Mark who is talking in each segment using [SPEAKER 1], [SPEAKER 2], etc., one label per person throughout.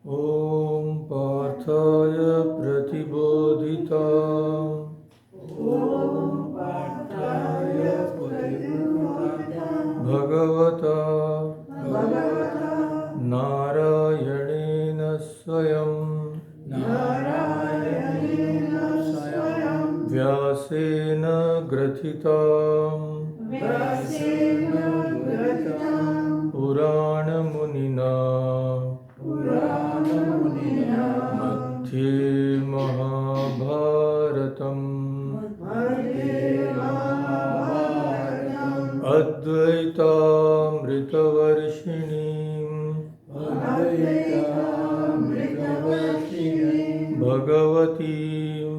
[SPEAKER 1] ॐ पार्थाय प्रतिबोधिताम् भगवता नारायणेन स्वयं व्यासेन ग्रथिताम् पुराणमुनिना मध्ये महाभारतम् अद्वैतामृतवर्षिणीं भगवतीं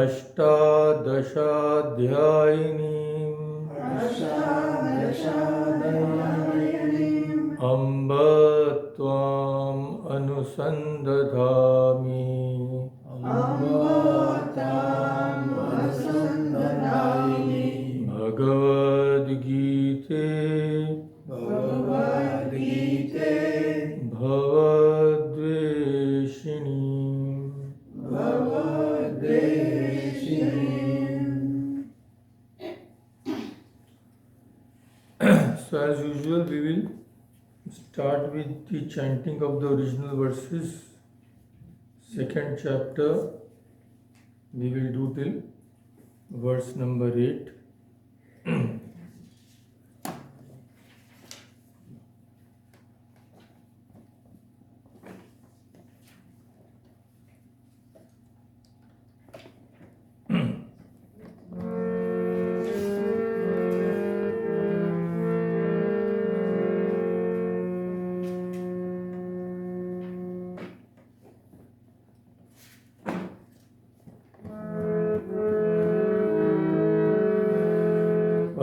[SPEAKER 1] अष्टादशाध्यायिनीम् अम्ब त्वाम् अनुसन्दधामि भगवद्गीते भवद्वेषिणी। So as usual we will start with the chanting of the original verses. Second chapter we will do till verse number 8.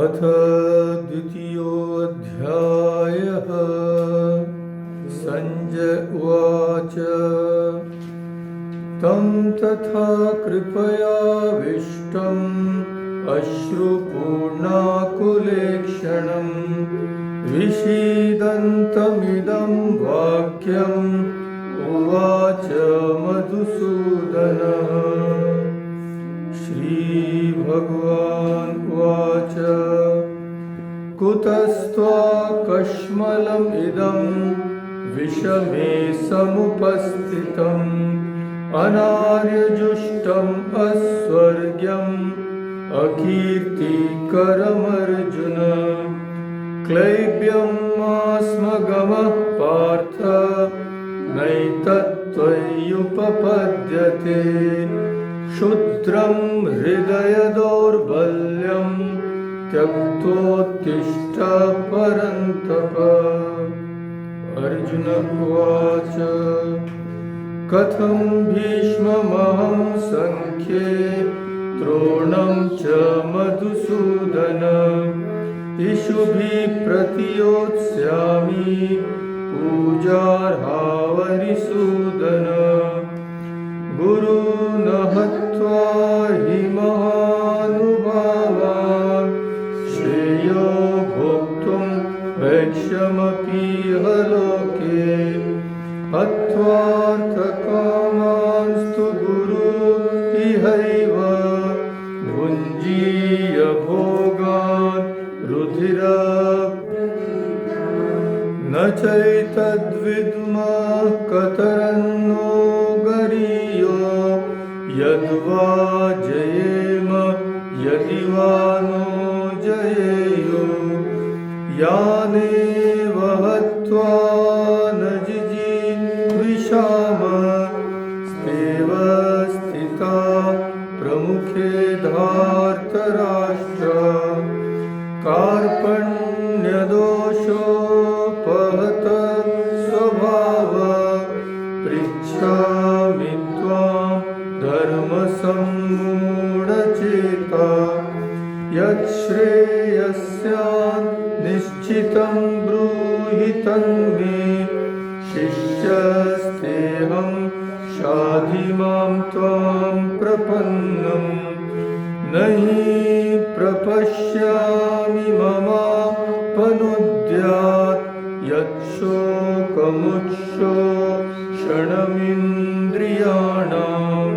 [SPEAKER 1] अथ द्वितीयोऽध्यायः। संजय उवाच तं तथा कृपयाविष्टम् अश्रुपूर्णाकुलेक्षणं विषीदन्तमिदं वाक्यम् उवाच मधुसूदनः। श्रीभगवान् उवाच कुतस्त्वाकश्मलम् इदं विषमे समुपस्थितम् अनार्यजुष्टम् अस्वर्ग्यम् अकीर्तिकरमर्जुन। क्लैब्यमास्मगमः पार्थ नैतत्त्वय्युपपद्यते। क्षुद्रं हृदय दौर्बल्यं त्यक्तोत्तिष्ठ परन्तप। अर्जुन उवाच कथं भीष्ममहं सङ्ख्ये द्रोणं च मधुसूदन। इषुभिः प्रतियोत्स्यामि पूजार्हावरिसूदन। गुरून् हत्वा हि महानुभावान् श्रेयो भोक्तुं वैक्ष्यमपीह लोके। हत्वार्थकामांस्तु गुरून् इहैव भुञ्जीय भोगान् रुधिर न चैतद्विद्मः कतरन्नो गरीयो यद्वा जयेम यदि वा नो जयेयो। यानेव हत्वा न जिजीविषाम स्तेव स्थिता प्रमुखे धार्तराष्ट्र। कार्पण्यदोषोपहत स्वभाव पृच्छामि त्वां धर्मसम्मूढचेता। यच्छ्रेयस्यान् निश्चितं ब्रूहि तन्मे। शिष्यस्तेऽहं शाधि मां त्वां प्रपन्नम्। न हि प्रपश्यामि ममापनुद्यात् यच्छ शोकमुच्छोषणमिन्द्रियाणाम्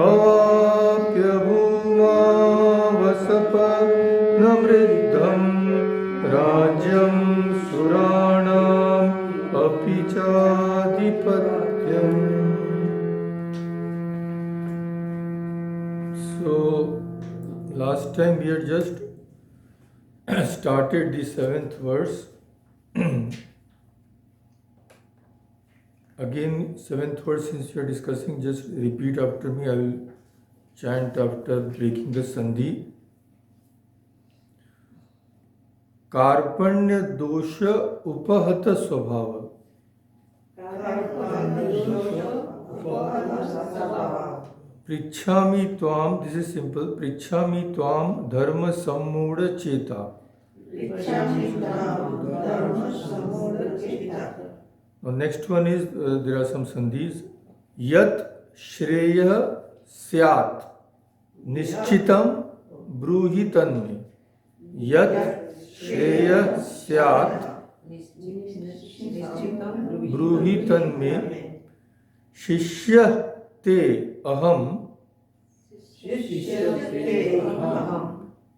[SPEAKER 1] अवाप्य भूमावसपत्नमृद्धं राज्यं सुराणाम् अपि चाधिपत्यम्. So, last time we had just started the 7th verse. Again, 7th verse, since we are discussing, just repeat after me. I will chant after breaking the sandhi. Karpanya dosha upahata swabhava. Prichhami tvam, this is simple, Prichhami tvam dharma sammuda cheta. Now next one is, there are some sandhis. Yat shreya syat nishchitam bruhi tanme. Yat shreya syat bruhi tanme shishya te aham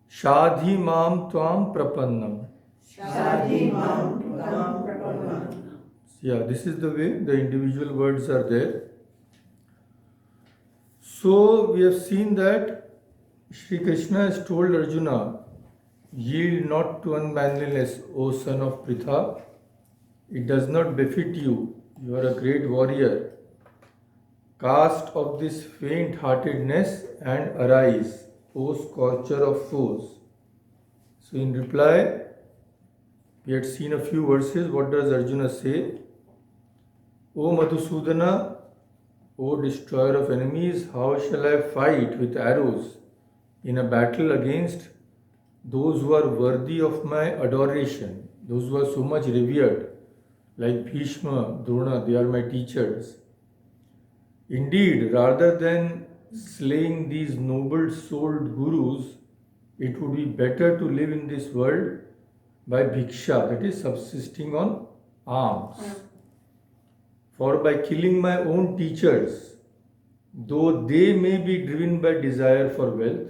[SPEAKER 1] shadhi mam tvam prapannam. Yeah, this is the way the individual words are there. So we have seen that Sri Krishna has told Arjuna, yield not to unmanliness, O son of Pritha. It does not befit you. You are a great warrior. Cast off this faint-heartedness and arise, O scorcher of foes. So in reply, we had seen a few verses. What does Arjuna say? O Madhusudana, O destroyer of enemies, how shall I fight with arrows in a battle against those who are worthy of my adoration, those who are so much revered, like Bhishma, Drona, they are my teachers. Indeed, rather than slaying these noble-souled gurus, it would be better to live in this world by bhiksha, that is subsisting on alms. For by killing my own teachers, though they may be driven by desire for wealth,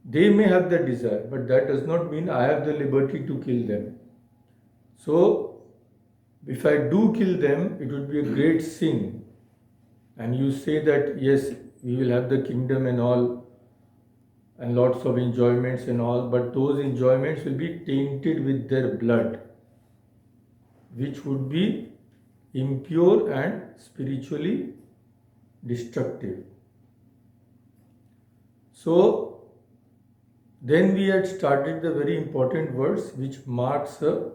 [SPEAKER 1] they may have that desire, but that does not mean I have the liberty to kill them. So, if I do kill them, it would be a great sin. And you say that, yes, we will have the kingdom and all, and lots of enjoyments and all, but those enjoyments will be tainted with their blood, which would be impure and spiritually destructive. So, then we had started the very important verse which marks a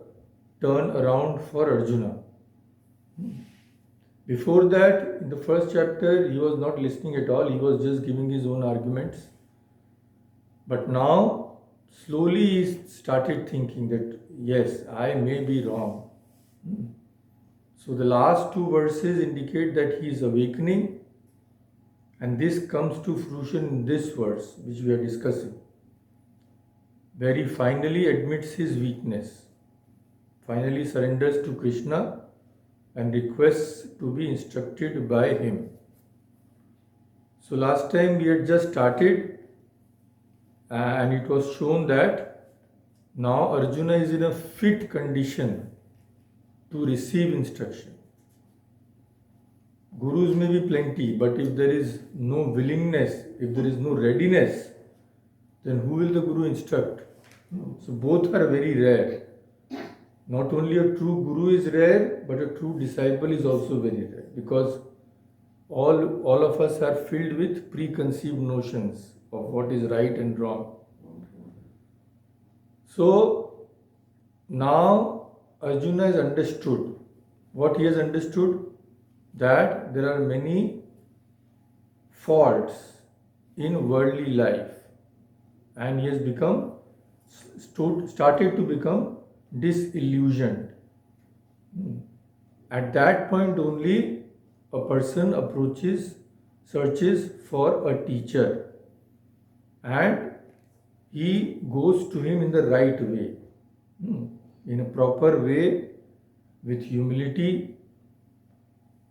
[SPEAKER 1] turn around for Arjuna. Before that, in the first chapter, he was not listening at all, he was just giving his own arguments. But now, slowly he started thinking that, yes, I may be wrong. So the last two verses indicate that he is awakening, and this comes to fruition in this verse which we are discussing, where he finally admits his weakness, finally surrenders to Krishna and requests to be instructed by him. So last time we had just started and it was shown that now Arjuna is in a fit condition to receive instruction. Gurus may be plenty, but if there is no willingness, if there is no readiness, then who will the Guru instruct? So both are very rare. Not only a true Guru is rare, but a true disciple is also very rare, because all of us are filled with preconceived notions of what is right and wrong. So now Arjuna has understood. What he has understood? That there are many faults in worldly life, and he has started to become disillusioned. At that point only a person searches for a teacher, and he goes to him in the right way. In a proper way, with humility.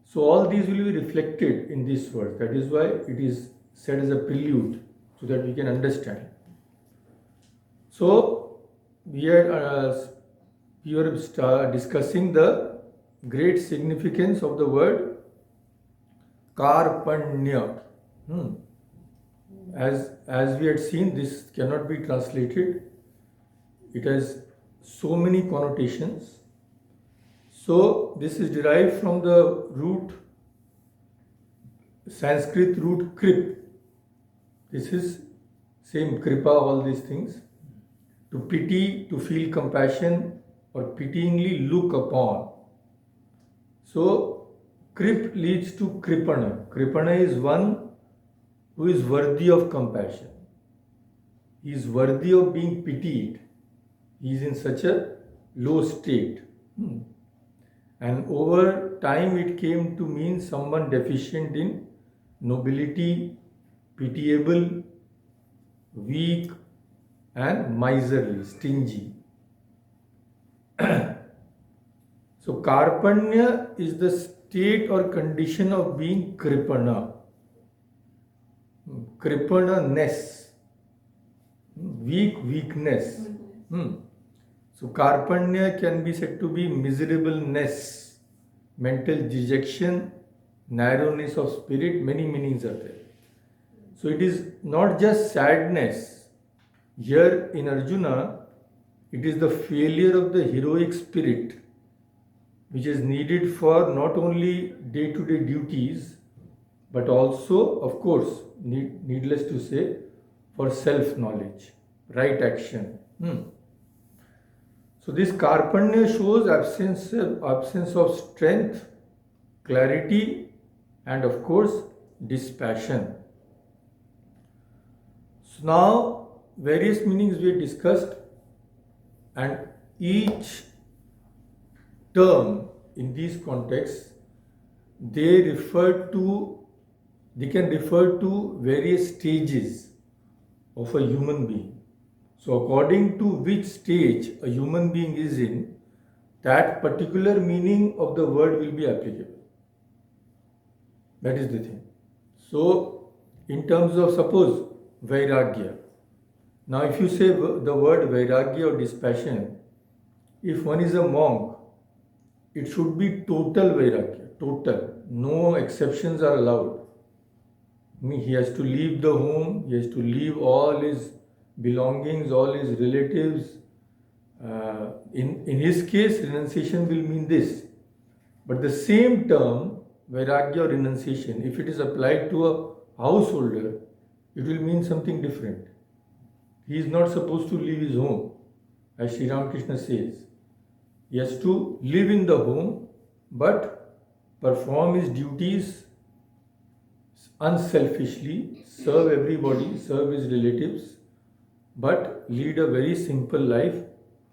[SPEAKER 1] So all these will be reflected in this verse. That is why it is said as a prelude, so that we can understand. So we are discussing the great significance of the word karpanya. As we had seen, this cannot be translated. It has so many connotations. So this is derived from the root, Sanskrit root krip. This is same kripa, all these things. To pity, to feel compassion, or pityingly look upon. So krip leads to kripana. Kripana is one who is worthy of compassion. He is worthy of being pitied. He is in such a low state. And over time it came to mean someone deficient in nobility, pitiable, weak, and miserly, stingy. So karpanya is the state or condition of being kripana. Kripana-ness. Weakness. So karpanya can be said to be miserableness, mental dejection, narrowness of spirit. Many meanings are there. So it is not just sadness. Here in Arjuna, it is the failure of the heroic spirit which is needed for not only day-to-day duties, but also, of course, needless to say, for self-knowledge, right action. So this karpanya shows absence of strength, clarity, and of course dispassion. So now various meanings we discussed, and each term in these contexts they can refer to various stages of a human being. So according to which stage a human being is in, that particular meaning of the word will be applicable. That is the thing. So in terms of, suppose, vairagya. Now if you say the word vairagya or dispassion, if one is a monk, it should be total vairagya, total. No exceptions are allowed. He has to leave the home, he has to leave all his belongings, all his relatives. In his case, renunciation will mean this. But the same term, vairagya or renunciation, if it is applied to a householder, it will mean something different. He is not supposed to leave his home, as Sri Krishna says. He has to live in the home, but perform his duties unselfishly, serve everybody, serve his relatives, but lead a very simple life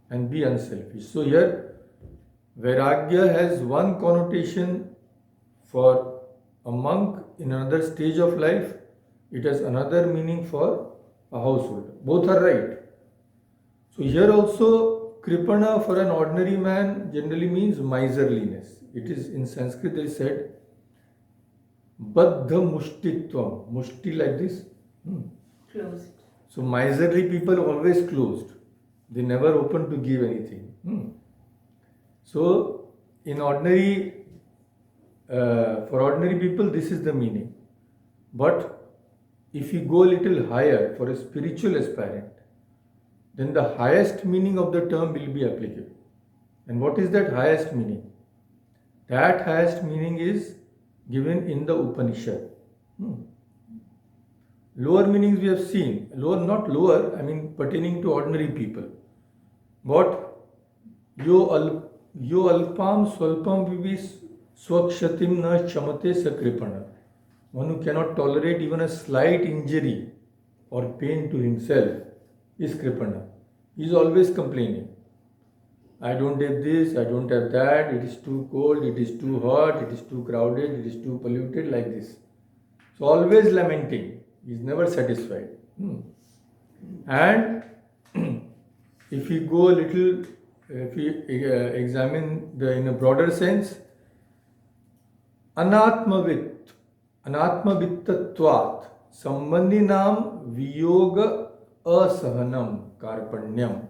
[SPEAKER 1] and be unselfish. So here, vairagya has one connotation for a monk in another stage of life. It has another meaning for a householder. Both are right. So here also, kripana for an ordinary man generally means miserliness. It is in Sanskrit they said, baddha mushtitvam. Mushti like this.
[SPEAKER 2] Closed.
[SPEAKER 1] So miserly people always closed. They never open to give anything. So in ordinary, for ordinary people, this is the meaning. But if you go a little higher for a spiritual aspirant, then the highest meaning of the term will be applicable. And what is that highest meaning? That highest meaning is given in the Upanishad. Lower meanings we have seen. Not lower, I mean pertaining to ordinary people. What? Yo alpam swalpam vivis swakshatim na chamate sakripana. One who cannot tolerate even a slight injury or pain to himself is kripana. He is always complaining. I don't have this, I don't have that, it is too cold, it is too hot, it is too crowded, it is too polluted, like this. So always lamenting. He is never satisfied. And if we go a little if we examine in a broader sense, anatmavit, anatmavittatvat, sambandhinam viyoga asahanam karpanyam.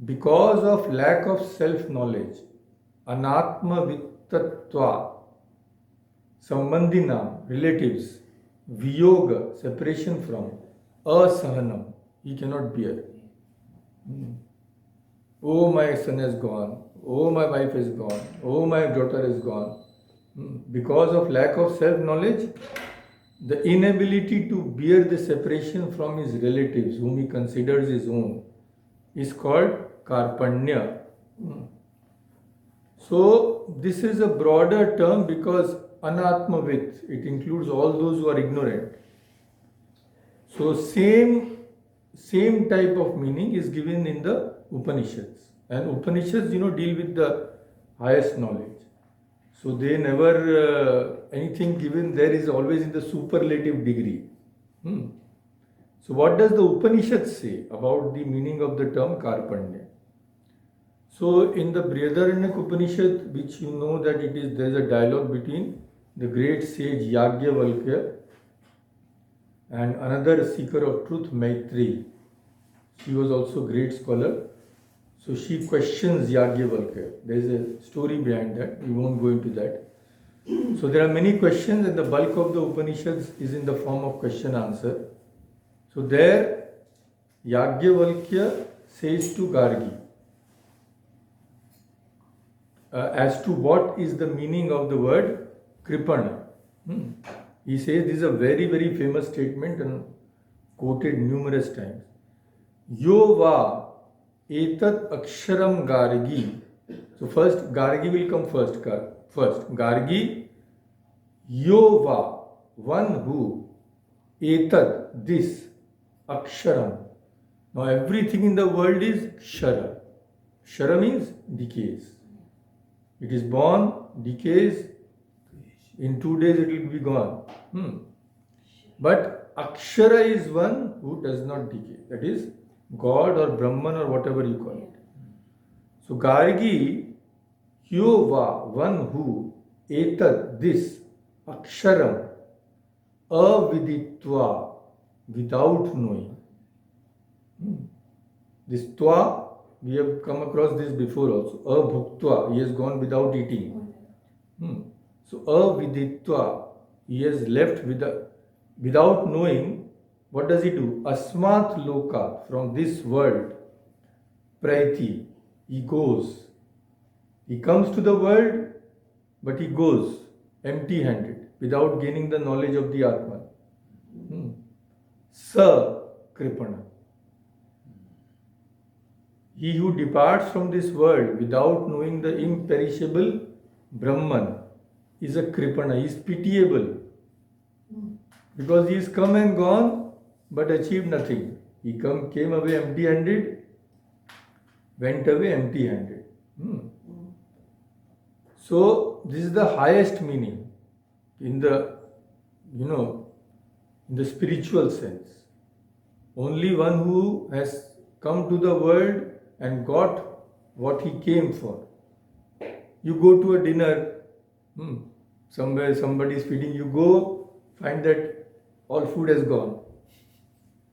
[SPEAKER 1] Because of lack of self-knowledge, anatmavittatvat, sambandhinam, relatives, viyoga, separation from, asahanam, he cannot bear. Oh, my son has gone. Oh, my wife is gone. Oh, my daughter is gone. Because of lack of self-knowledge, the inability to bear the separation from his relatives, whom he considers his own, is called karpanya. So, this is a broader term because anatmavit, it includes all those who are ignorant. So, same type of meaning is given in the Upanishads. And Upanishads, deal with the highest knowledge. So they never, anything given there is always in the superlative degree. So what does the Upanishads say about the meaning of the term Karpanya? So in the Brihadaranyaka Upanishad, which you know that there is a dialogue between the great sage Yagyavalkya and another seeker of truth, Maitri. She was also a great scholar. So she questions Yagyavalkya. There is a story behind that. We won't go into that. So there are many questions and the bulk of the Upanishads is in the form of question-answer. So there Yagyavalkya says to Gargi as to what is the meaning of the word Kripana. He says this is a very, very famous statement and quoted numerous times. Yo va etat aksharam gargi. So first, gargi will come first. Gargi, yo va, one who, etat, this, aksharam. Now everything in the world is kshara. Kshara means decays. It is born, decays, in 2 days it will be gone. But akshara is one who does not decay. That is God or Brahman or whatever you call it. So Gargi, Yova, one who, etat, this, aksharam, aviditva, without knowing. This twa, we have come across this before also. Abhuktva, he has gone without eating. So aviditva, he has left without knowing. What does he do? Asmat loka, from this world, praiti, he goes. He comes to the world, but he goes empty-handed, without gaining the knowledge of the Atman. Sa kripana. He who departs from this world without knowing the imperishable Brahman is a kripana, he is pitiable. Because he is come and gone, but achieved nothing. He came away empty-handed, went away empty-handed. So this is the highest meaning in the, in the spiritual sense. Only one who has come to the world and got what he came for. You go to a dinner, somewhere somebody is feeding, you go, find that all food has gone.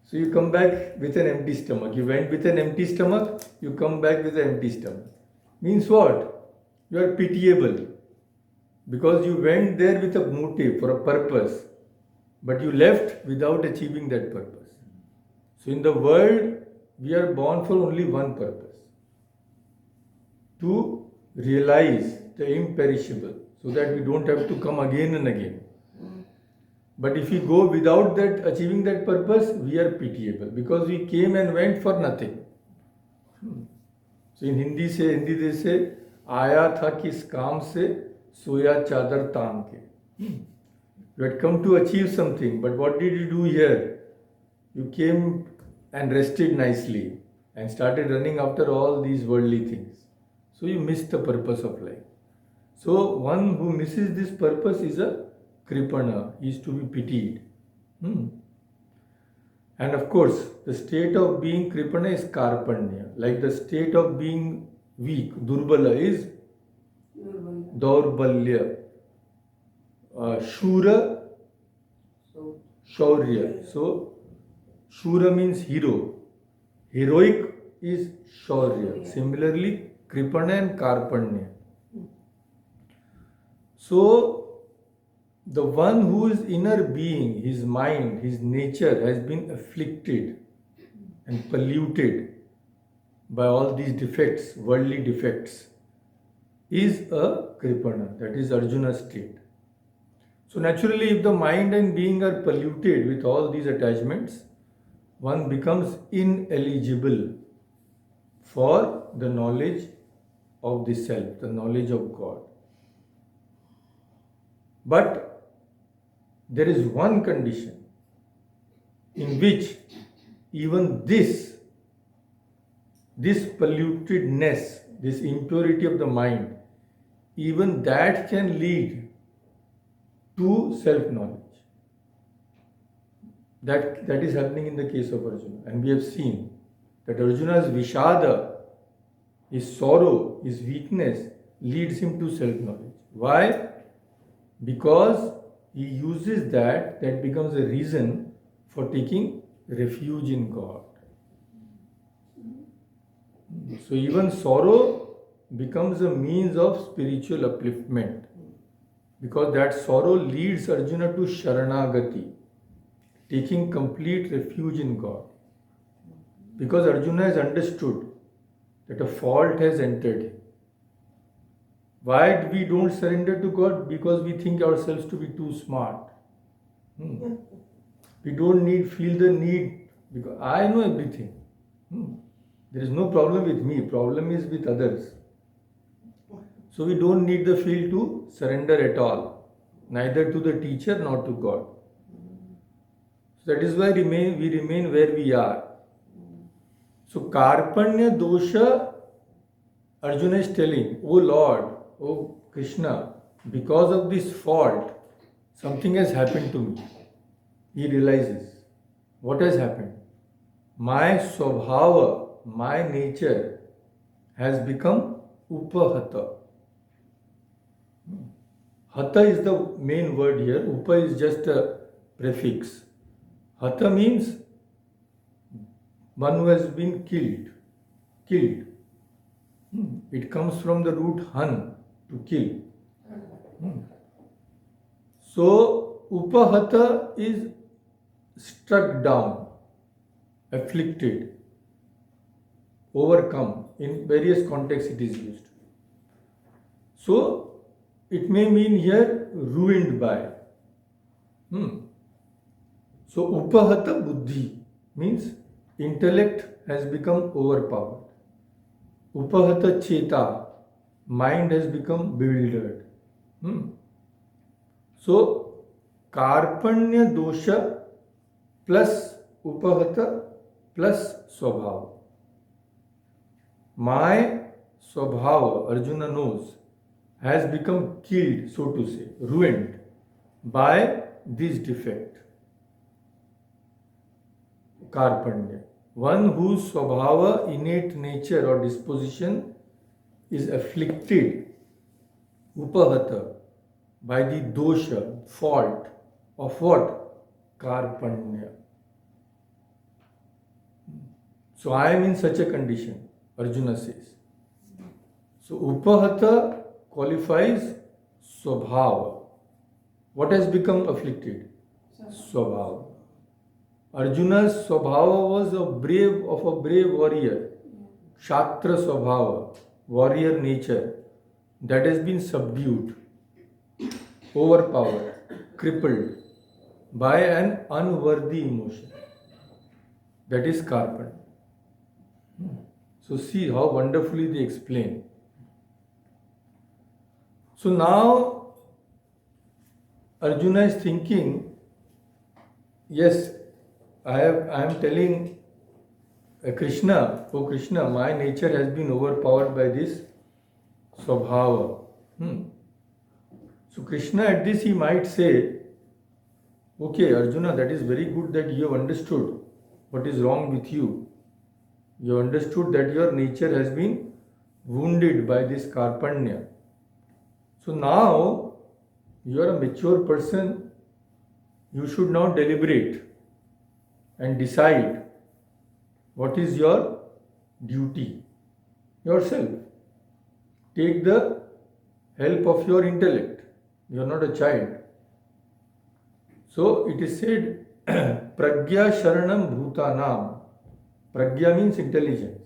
[SPEAKER 1] So you come back with an empty stomach. You went with an empty stomach, you come back with an empty stomach. Means what? You are pitiable. Because you went there with a motive, for a purpose. But you left without achieving that purpose. So in the world, we are born for only one purpose. To realize the imperishable. So that we don't have to come again and again. But if we go without that, achieving that purpose, we are pitiable because we came and went for nothing. So in Hindi they say, "Aaya tha kis kaam se, soya chadar taan ke." You had come to achieve something, but what did you do here? You came and rested nicely and started running after all these worldly things. So you missed the purpose of life. So one who misses this purpose is a kripana, is to be pitied. And of course, the state of being kripana is karpanya. Like the state of being weak. Durbala is Daurbalya. Shura, Shaurya. So, Shura means hero. Heroic is Shaurya. Similarly, Kripana and Karpanya. So, the one whose inner being, his mind, his nature has been afflicted and polluted by all these defects, worldly defects, is a Kripana. That is Arjuna's state. So naturally, if the mind and being are polluted with all these attachments, one becomes ineligible for the knowledge of the self, the knowledge of God. But there is one condition in which even this pollutedness, this impurity of the mind, even that can lead to self-knowledge. That is happening in the case of Arjuna. And we have seen that Arjuna's Vishada, his sorrow, his weakness, leads him to self-knowledge. Why? Because he uses that becomes a reason for taking refuge in God. So even sorrow becomes a means of spiritual upliftment, because that sorrow leads Arjuna to Sharanagati, taking complete refuge in God. Because Arjuna has understood that a fault has entered him. Why we don't surrender to God? Because we think ourselves to be too smart. We don't feel the need, because I know everything. There is no problem with me, problem is with others. So we don't need the feel to surrender at all, neither to the teacher nor to God. So that is why we remain where we are. So Karpanya dosha, Arjuna is telling, O Lord, O Krishna, because of this fault, something has happened to me. He realizes what has happened. My swabhava, my nature has become upahata. Hata is the main word here. Upa is just a prefix. Hata means one who has been killed. It comes from the root han, to kill. So upahata is struck down, afflicted, overcome. In various contexts it is used. So it may mean here ruined by. So upahata buddhi means intellect has become overpowered. Upahata cheta, mind has become bewildered. So Karpanya dosha plus upahata plus swabhava. My swabhava, Arjuna knows, has become killed, so to say, ruined by this defect. Karpanya. One whose swabhava, innate nature or disposition is afflicted, upahata, by the dosha, fault of what? Karpanya. So I am in such a condition, Arjuna says. So upahata qualifies swabhava. What has become afflicted? Swabhava. Arjuna's swabhava was of a brave warrior. Kshatra swabhava, warrior nature, that has been subdued, overpowered, crippled by an unworthy emotion. That is Karpanya. So see how wonderfully they explain. So now Arjuna is thinking, yes, I am telling Krishna, oh Krishna, my nature has been overpowered by this swabhava. So Krishna at this he might say, okay Arjuna, that is very good that you have understood what is wrong with you. You understood that your nature has been wounded by this karpanya. So now you are a mature person, you should now deliberate and decide what is your duty yourself. Take the help of your intellect. You are not a child. So it is said, Pragya Sharanam Bhutanam. Pragya means intelligence.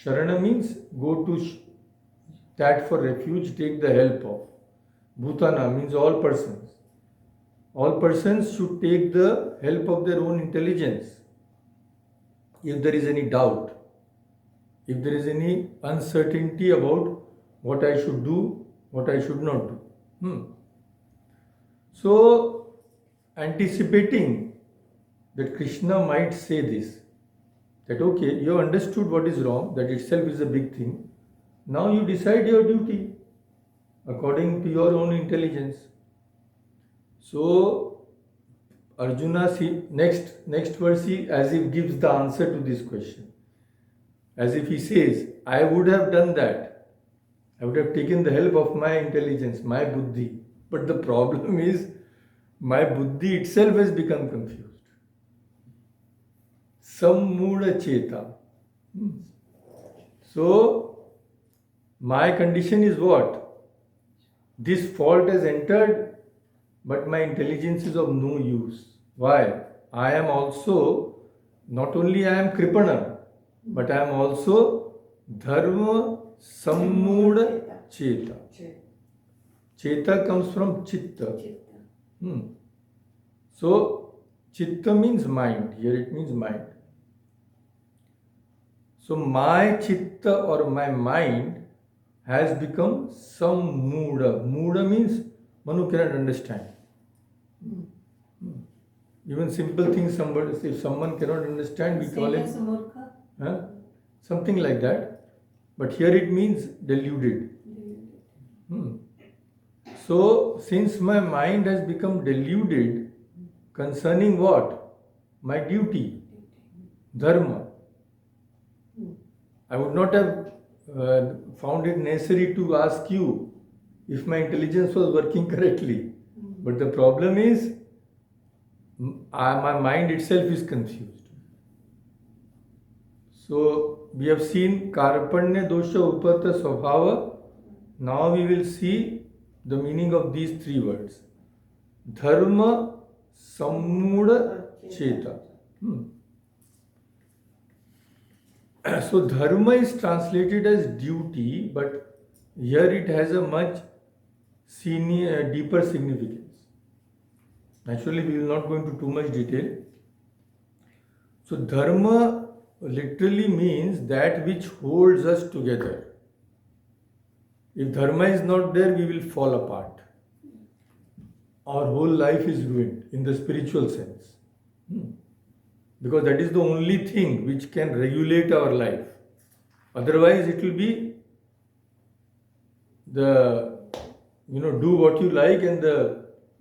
[SPEAKER 1] Sharana means go to that for refuge, take the help of. Bhutana means all persons. All persons should take the help of their own intelligence. If there is any doubt, if there is any uncertainty about what I should do, what I should not do. So, anticipating that Krishna might say this, that okay, you have understood what is wrong, that itself is a big thing. Now you decide your duty according to your own intelligence. So Arjuna, next verse, he as if gives the answer to this question. As if he says, I would have done that. I would have taken the help of my intelligence, my buddhi. But the problem is, my buddhi itself has become confused. Sammuda cheta. So, my condition is what? This fault has entered, but my intelligence is of no use. Why? I am also, not only I am Kripana, but I am also Dharma Sammuda Cheta. Cheta comes from Chitta. So, Chitta means mind. Here it means mind. So, my Chitta or my mind has become Sammuda. Muda means Manu cannot understand. Even simple things, if someone cannot understand, we call him something like that. But here it means deluded. So, since my mind has become deluded concerning what? My duty, dharma. I would not have found it necessary to ask you if my intelligence was working correctly. But the problem is, my mind itself is confused. So, we have seen Karpanya Dosha Upata Svabhava. Now we will see the meaning of these three words. Dharma Sammuda Cheta. So, dharma is translated as duty, but here it has a much deeper significance. Naturally, we will not go into too much detail. So, dharma literally means that which holds us together. If dharma is not there, we will fall apart. Our whole life is ruined in the spiritual sense. Because that is the only thing which can regulate our life. Otherwise, it will be do what you like and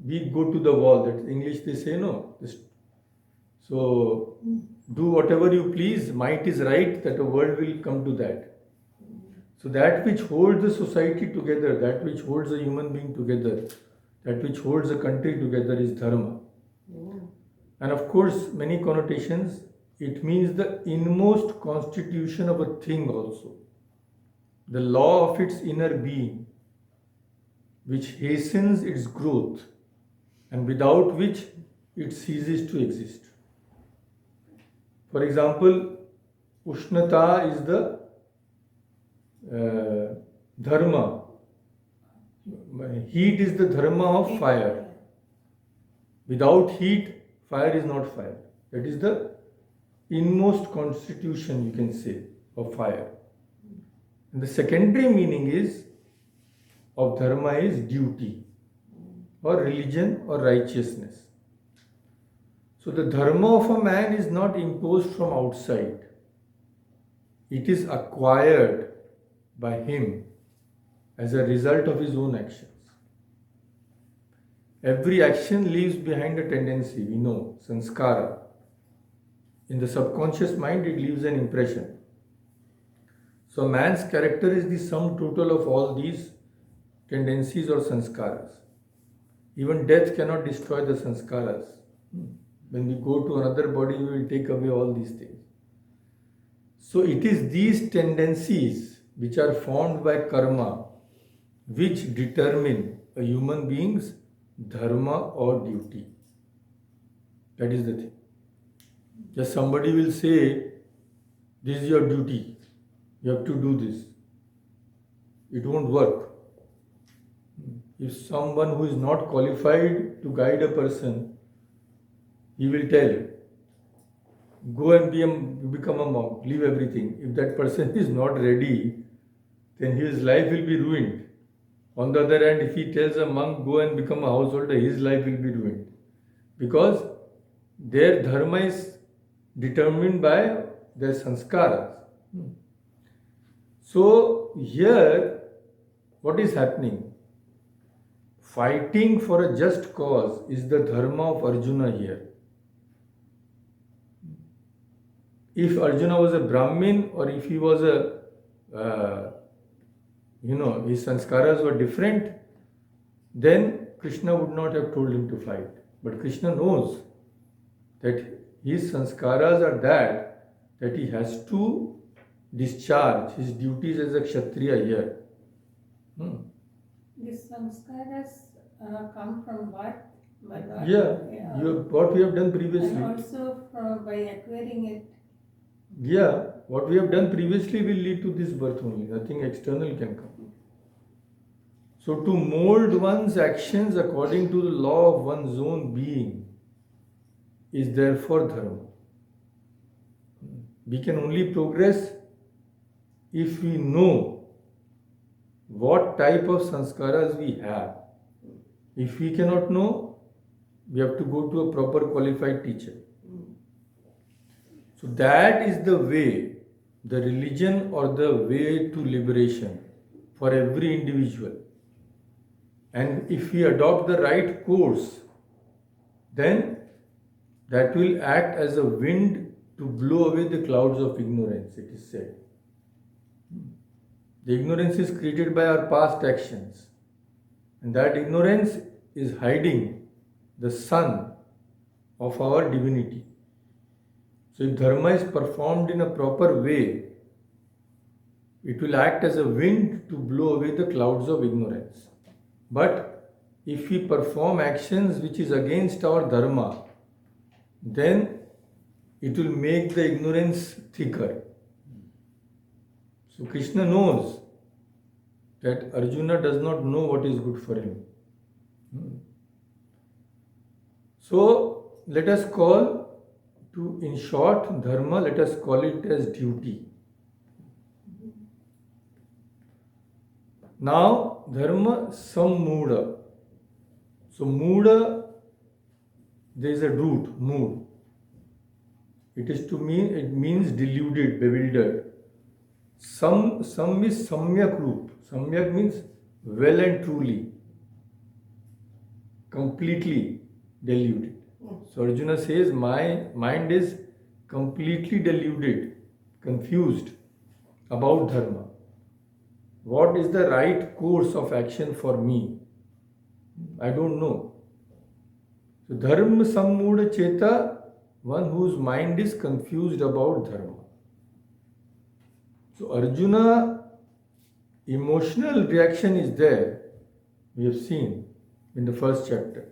[SPEAKER 1] we go to the wall. That's English they say, no. So, do whatever you please, might is right, that the world will come to that. So, that which holds the society together, that which holds a human being together, that which holds a country together is dharma. And of course, many connotations, it means the inmost constitution of a thing also. The law of its inner being, which hastens its growth and without which it ceases to exist. For example, Ushnata is the dharma. Heat is the dharma of fire. Without heat, fire is not fire. That is the inmost constitution, you can say, of fire. And the secondary meaning of dharma is duty or religion or righteousness. So the dharma of a man is not imposed from outside. It is acquired by him as a result of his own actions. Every action leaves behind a tendency, we know, sanskara. In the subconscious mind, it leaves an impression. So man's character is the sum total of all these tendencies or sanskaras. Even death cannot destroy the sanskaras. When we go to another body, we will take away all these things. So it is these tendencies which are formed by karma which determine a human being's dharma or duty. That is the thing. Just somebody will say, this is your duty, you have to do this. It won't work. If someone who is not qualified to guide a person, he will tell, go and become a monk, leave everything. If that person is not ready, then his life will be ruined. On the other hand, if he tells a monk, go and become a householder, his life will be ruined. Because their dharma is determined by their sanskaras. So here, what is happening? Fighting for a just cause is the dharma of Arjuna here. If Arjuna was a Brahmin or if he was his sanskaras were different, then Krishna would not have told him to fight. But Krishna knows that his sanskaras are that he has to discharge his duties as a Kshatriya here.
[SPEAKER 2] These samskaras come from what? By what?
[SPEAKER 1] What we have done previously.
[SPEAKER 2] And also by acquiring it.
[SPEAKER 1] Yeah, what we have done previously will lead to this birth only. Nothing external can come. So to mold one's actions according to the law of one's own being is therefore dharma. We can only progress if we know what type of sanskaras we have. If we cannot know, we have to go to a proper qualified teacher. So that is the way, the religion or the way to liberation for every individual. And if we adopt the right course, then that will act as a wind to blow away the clouds of ignorance, it is said. The ignorance is created by our past actions. And that ignorance is hiding the sun of our divinity. So if dharma is performed in a proper way, it will act as a wind to blow away the clouds of ignorance. But if we perform actions which is against our dharma, then it will make the ignorance thicker. So Krishna knows that Arjuna does not know what is good for him. So let us call to, in short, dharma, let us call it as duty. Now, dharma sammuda. So muda, there is a root, mood. It means deluded, bewildered. Some is samyak root. Samyak means well and truly, completely deluded. So Arjuna says, my mind is completely deluded, confused about dharma. What is the right course of action for me? I don't know. So dharma sammuda cheta, one whose mind is confused about dharma. So Arjuna, emotional reaction is there, we have seen in the first chapter.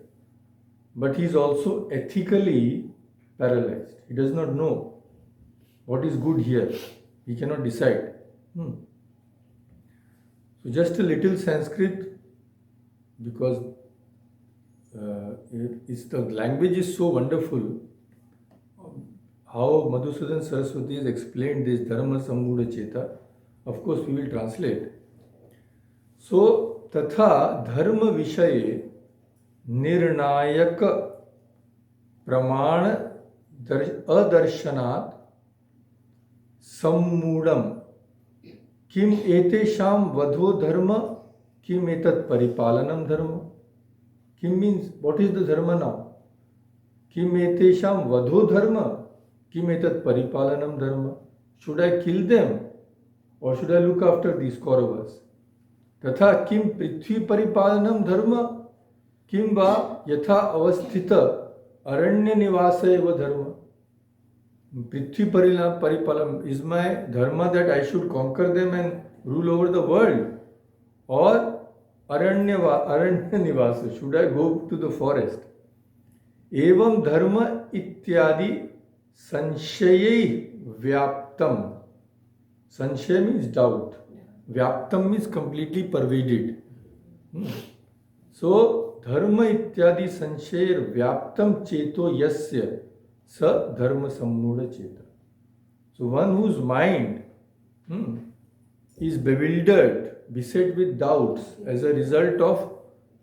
[SPEAKER 1] But he is also ethically paralyzed. He does not know what is good here. He cannot decide. So just a little Sanskrit, because the language is so wonderful. How Madhusudan Saraswati has explained this Dharma Sammuda Cheta, of course we will translate. So, Tatha Dharma Vishaye Nirnayak Pramana Adarshanath Sammudam Kim Etesham Vadho Dharma Kim Etat Paripalanam Dharma. Kim means, what is the dharma now? Kim Etesham Vadho Dharma Kim Etat Paripalanam Dharma. Should I kill them or should I look after these Kauravas? Tatha kim prithvi paripalanam dharma kim va yatha avasthita aranya nivasa eva dharma. Prithvi paripalam is my dharma that I should conquer them and rule over the world, or aranya nivasa, should I go to the forest? Evam dharma ityadi sanshayai vyaptam. Sanshaya means doubt. Vyaptam means completely pervaded. So, dharma ityadi sanshayar vyaptam cheto yasya sa dharma sammuda cheta. So, one whose mind is bewildered, beset with doubts as a result of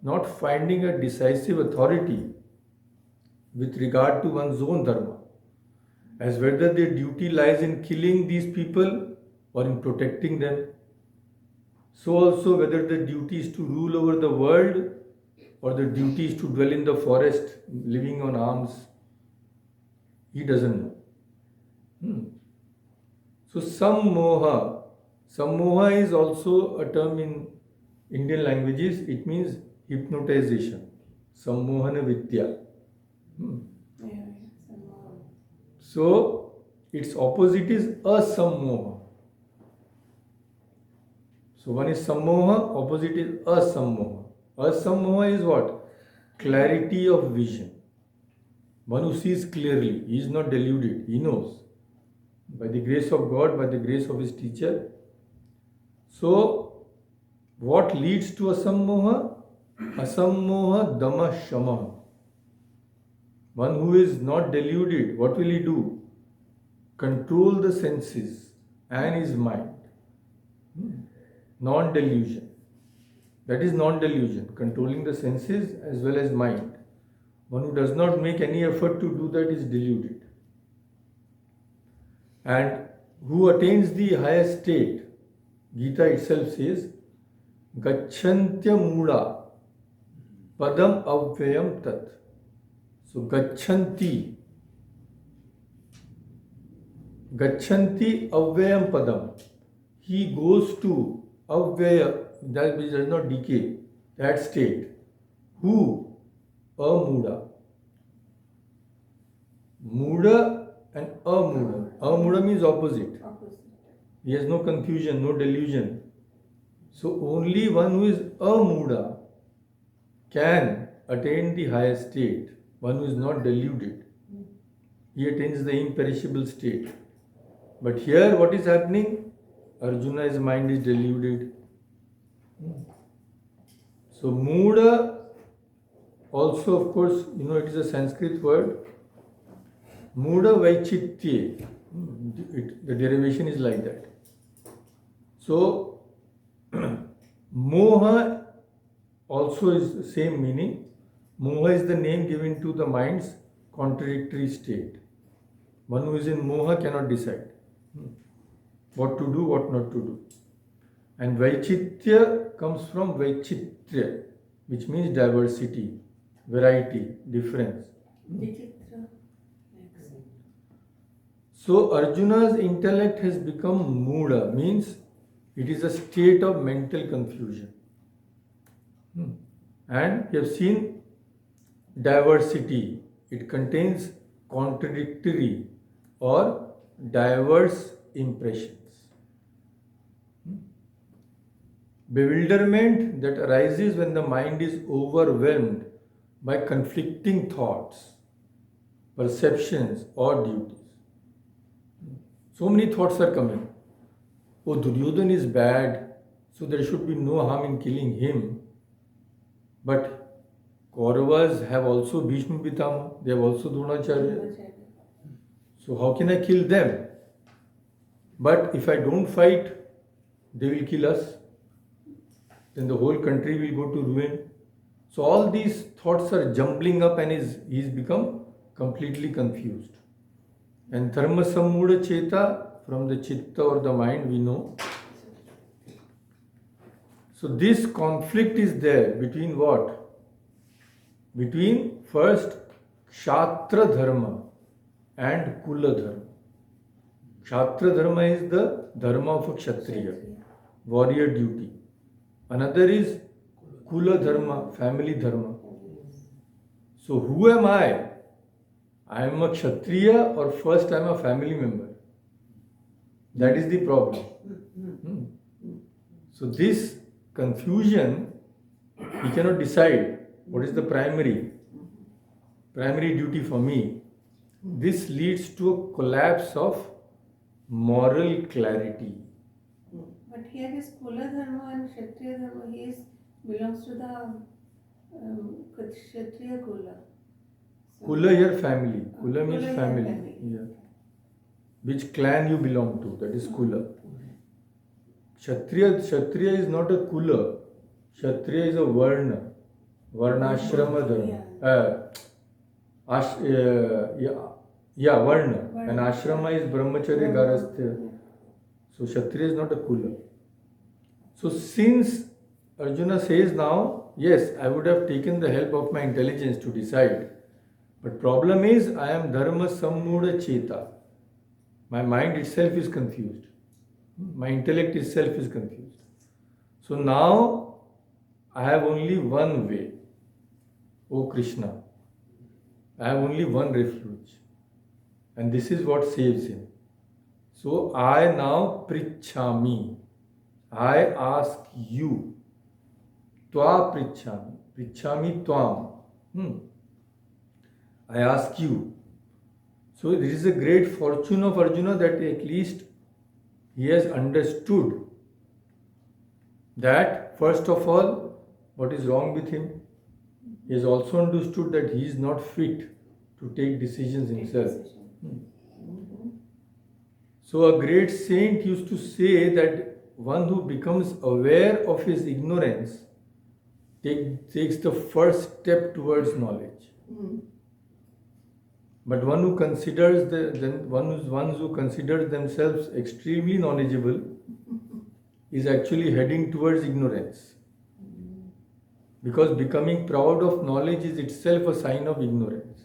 [SPEAKER 1] not finding a decisive authority with regard to one's own dharma, as whether their duty lies in killing these people or in protecting them. So also whether the duty is to rule over the world or the duty is to dwell in the forest living on alms. He doesn't know. So sammoha is also a term in Indian languages. It means hypnotization. Sammohana vidya. So its opposite is asammoha. So one is sammoha, opposite is asammoha. Asammoha is what? Clarity of vision. One who sees clearly, he is not deluded, he knows. By the grace of God, by the grace of his teacher. So, what leads to asammoha? Asammoha dama shama. One who is not deluded, what will he do? Control the senses and his mind. Non-delusion. That is non-delusion, controlling the senses as well as mind. One who does not make any effort to do that is deluded. And who attains the highest state, Gita itself says, Gacchantya Mula Padam Avyayam Tat. So Gacchanti Avyayam Padam. He goes to Avyaya, that which does not decay, that state. Who? Amuda. Muda and Amuda. Amuda means opposite. He has no confusion, no delusion. So only one who is Amuda can attain the highest state. One who is not deluded. He attains the imperishable state. But here what is happening? Arjuna's mind is deluded. So Muda also, of course, it is a Sanskrit word. Muda Vaichitye. The derivation is like that. So Moha also is the same meaning. Moha is the name given to the mind's contradictory state. One who is in Moha cannot decide what to do, what not to do. And Vaichitya comes from Vaichitya, which means diversity, variety, difference. So Arjuna's intellect has become Muda, means it is a state of mental confusion. And we have seen diversity. It contains contradictory or diverse impressions. Bewilderment that arises when the mind is overwhelmed by conflicting thoughts, perceptions, or duties. So many thoughts are coming. Oh, Duryodhana is bad, so there should be no harm in killing him. But Kauravas have also Bhishma Pitama, they have also Dronacharya. So how can I kill them? But if I don't fight, they will kill us. Then the whole country will go to ruin. So all these thoughts are jumbling up and he's become completely confused. And dharma sammuda cheta, from the chitta or the mind, we know. So this conflict is there between what? Between first Kshatriya dharma and Kula dharma. Kshatra dharma is the dharma of a Kshatriya, warrior duty. Another is Kula dharma, family dharma. So who am I? I am a Kshatriya or first I am a family member? That is the problem. So this confusion, we cannot decide what is the primary duty for me. This leads to a collapse of moral clarity.
[SPEAKER 2] But here is Kula Dharma and Kshatriya Dharma, he belongs to the Kshatriya Kula. So,
[SPEAKER 1] Kula here family. Kula means
[SPEAKER 2] Kula
[SPEAKER 1] family.
[SPEAKER 2] family.
[SPEAKER 1] Yeah. Which clan you belong to, that is Kula. Kshatriya is not a Kula. Kshatriya is a Varna. Varnashrama dharma. Varna. And ashrama is brahmacharya, garasthya. So Kshatriya is not a Kula. So since Arjuna says now, yes, I would have taken the help of my intelligence to decide. But problem is, I am dharma sammuda cheta. My mind itself is confused. My intellect itself is confused. So now I have only one way. O Krishna, I have only one refuge. And this is what saves him. So I now prichhami. I ask you. Tva prichhami. Prichhami tvam. I ask you. So this is a great fortune of Arjuna that at least he has understood that first of all, what is wrong with him. He has also understood that he is not fit to take decisions himself. So a great saint used to say that one who becomes aware of his ignorance takes the first step towards knowledge. But one who considers ones who consider themselves extremely knowledgeable is actually heading towards ignorance. Because becoming proud of knowledge is itself a sign of ignorance.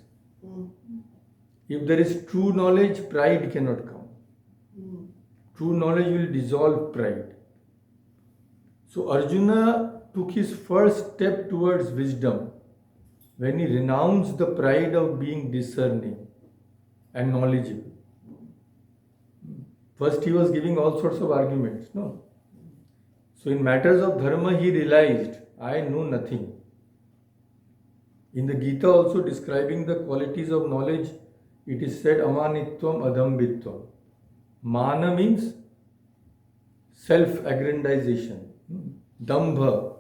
[SPEAKER 1] If there is true knowledge, pride cannot come. True knowledge will dissolve pride. So Arjuna took his first step towards wisdom when he renounced the pride of being discerning and knowledgeable. First he was giving all sorts of arguments, no? So in matters of dharma he realized, I know nothing. In the Gita also describing the qualities of knowledge, it is said amanitvam adambitvam. Mana means self-aggrandization. Dambha.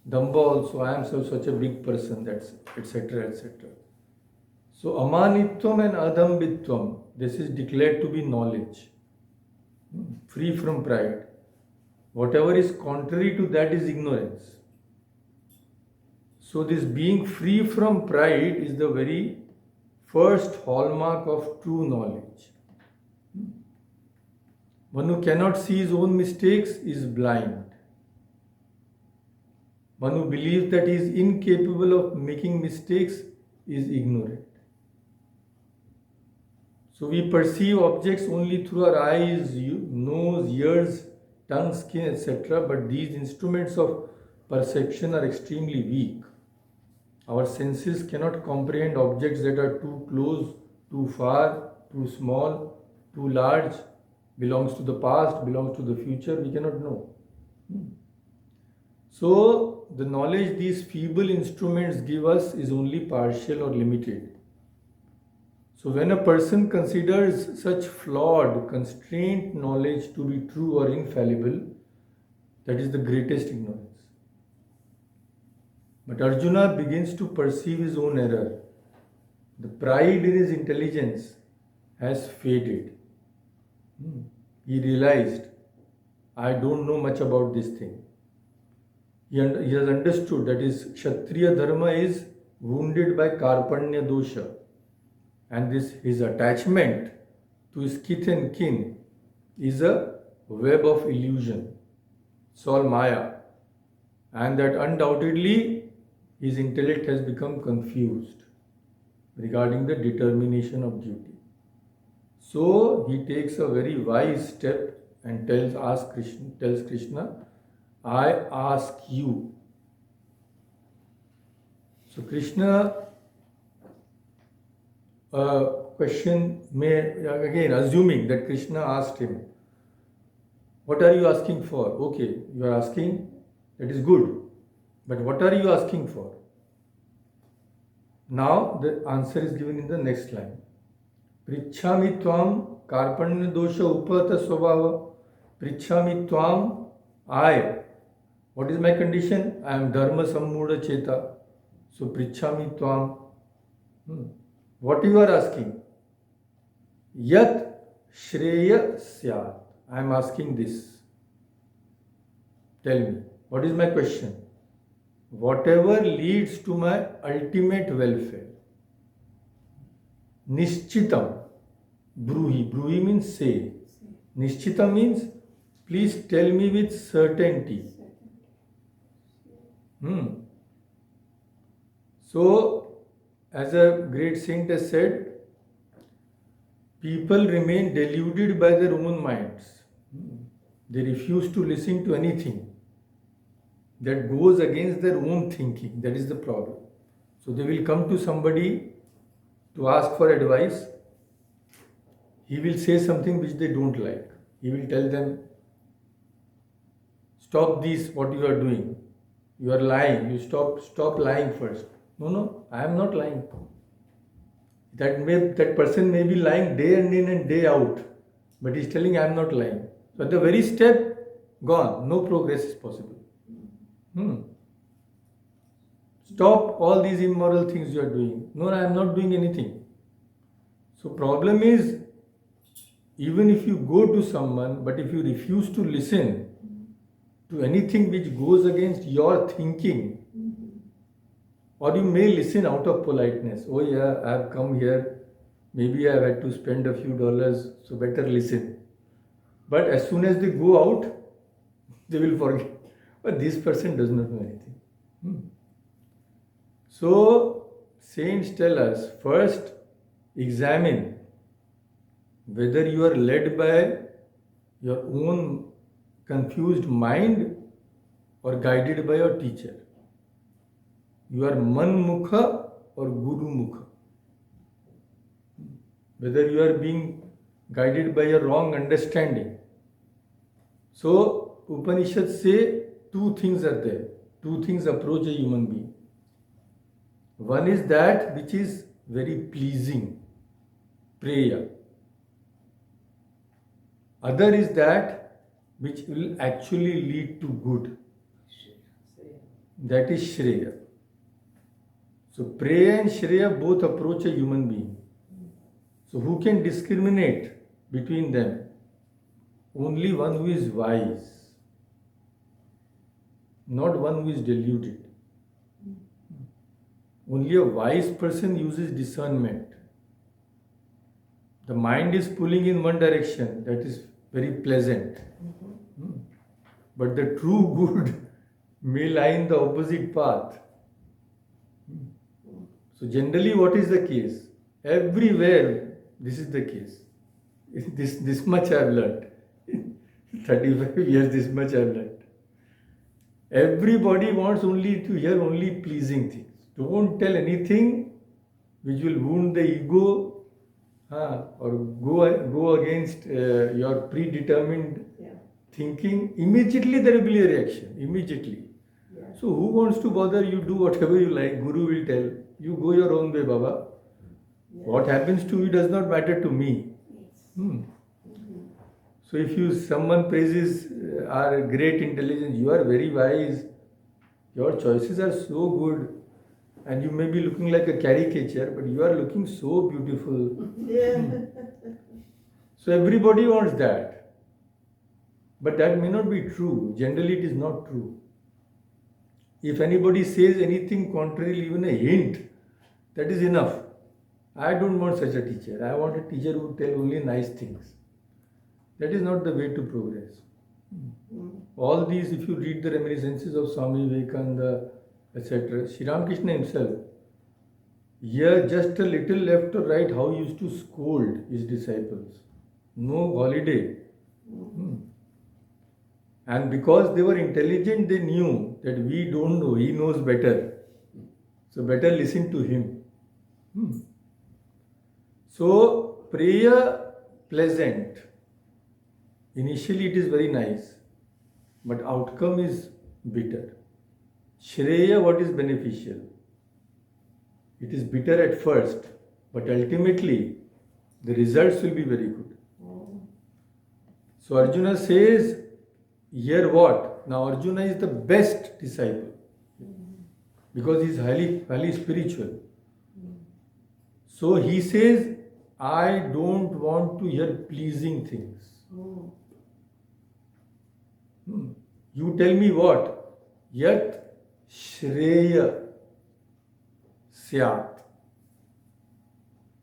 [SPEAKER 1] Dambha also, I am such a big person, that's etc. etc. So amanitvam and adambitvam, this is declared to be knowledge. Free from pride. Whatever is contrary to that is ignorance. So this being free from pride is the very first hallmark of true knowledge. One who cannot see his own mistakes is blind. One who believes that he is incapable of making mistakes is ignorant. So we perceive objects only through our eyes, nose, ears, tongue, skin, etc. But these instruments of perception are extremely weak. Our senses cannot comprehend objects that are too close, too far, too small, too large, belongs to the past, belongs to the future, we cannot know. So the knowledge these feeble instruments give us is only partial or limited. So when a person considers such flawed, constrained knowledge to be true or infallible, that is the greatest ignorance. But Arjuna begins to perceive his own error. The pride in his intelligence has faded. He realized, I don't know much about this thing. He has understood that his Kshatriya dharma is wounded by Karpanya dosha. And his attachment to his kith and kin is a web of illusion. It's all Maya. And that undoubtedly his intellect has become confused regarding the determination of duty. So he takes a very wise step and tells Krishna, I ask you. So Krishna question may, again assuming that Krishna asked him, what are you asking for? Okay, you are asking, that is good. But what are you asking for? Now the answer is given in the next line. Prichhami tvam karpanya dosha upata swabhava. Prichhami tvam, I. What is my condition? I am dharma sammuda cheta. So prichhami tvam. What you are asking? Yat shreya syat. I am asking this. Tell me, what is my question? Whatever leads to my ultimate welfare. Nishchitam. Bruhi. Bruhi means say. Nishchitam means please tell me with certainty. So, as a great saint has said, people remain deluded by their own minds. They refuse to listen to anything that goes against their own thinking. That is the problem. So they will come to somebody to ask for advice. He will say something which they don't like. He will tell them, stop this, what you are doing. You are lying. You stop lying first. No, I am not lying. That person may be lying day in and day out, but he is telling I am not lying. So at the very step, gone. No progress is possible. Stop all these immoral things you are doing. No, I am not doing anything. So problem is, even if you go to someone, but if you refuse to listen to anything which goes against your thinking, or you may listen out of politeness. Oh yeah, I have come here, maybe I have had to spend a few dollars, so better listen. But as soon as they go out, they will forget. But this person does not know anything. So, saints tell us, first examine whether you are led by your own confused mind or guided by your teacher. You are man mukha or guru mukha. Whether you are being guided by your wrong understanding. So, Upanishads say two things are there. Two things approach a human being. One is that which is very pleasing, preya. Other is that which will actually lead to good. That is shreya. So preya and shreya both approach a human being. So who can discriminate between them? Only one who is wise, not one who is deluded. Only a wise person uses discernment. The mind is pulling in one direction, that is very pleasant. But the true good may lie in the opposite path. So generally what is the case? Everywhere this is the case. This much I have learnt. 35 years, this much I have learnt. Everybody wants only to hear only pleasing things. Don't tell anything which will wound the ego or go against your predetermined thinking. Immediately there will be a reaction. Immediately.
[SPEAKER 2] Yeah.
[SPEAKER 1] So who wants to bother? You do whatever you like. Guru will tell. You go your own way, Baba.
[SPEAKER 2] Yeah.
[SPEAKER 1] What happens to you does not matter to me.
[SPEAKER 2] Yes.
[SPEAKER 1] So if someone praises our great intelligence, you are very wise, your choices are so good, and you may be looking like a caricature, but you are looking so beautiful. So everybody wants that. But that may not be true. Generally it is not true. If anybody says anything contrary, even a hint, that is enough. I don't want such a teacher. I want a teacher who will tell only nice things. That is not the way to progress. All these, if you read the reminiscences of Swami Vivekananda, etc., Sri Krishna himself, Here, just a little left or right, how he used to scold his disciples. No holiday. Hmm. And because they were intelligent, they knew that we don't know, he knows better. So better listen to him. Hmm. So prayer pleasant. Initially it is very nice, but outcome is bitter. Shreya, what is beneficial? It is bitter at first, but ultimately the results will be very good. So Arjuna says, here what? Now Arjuna is the best disciple because he is highly spiritual. So he says, I don't want to hear pleasing things. You tell me what? Yat Shreya Syat.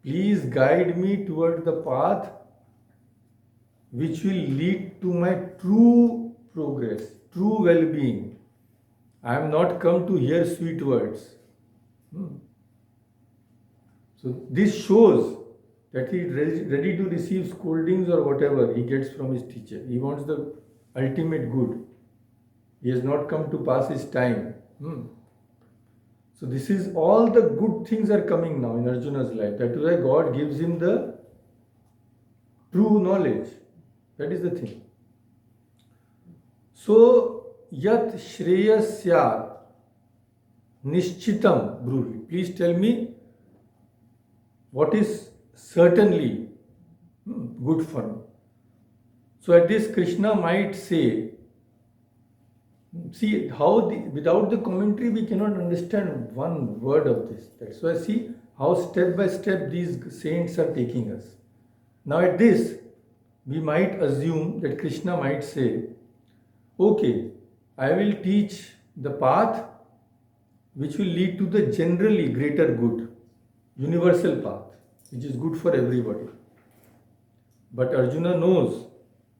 [SPEAKER 1] Please guide me toward the path which will lead to my true progress, true well-being. I am not come to hear sweet words. So this shows that he is ready to receive scoldings or whatever he gets from his teacher. He wants the ultimate good. He has not come to pass his time. So this is all the good things are coming now in Arjuna's life. That is why God gives him the true knowledge. That is the thing. So, yat shreyasya nishchitam bruhi. Please tell me what is certainly good for me. So at this Krishna might say, see how without the commentary we cannot understand one word of this. That's why see how step by step these saints are taking us. Now at this, we might assume that Krishna might say, okay, I will teach the path which will lead to the generally greater good, universal path, which is good for everybody. But Arjuna knows,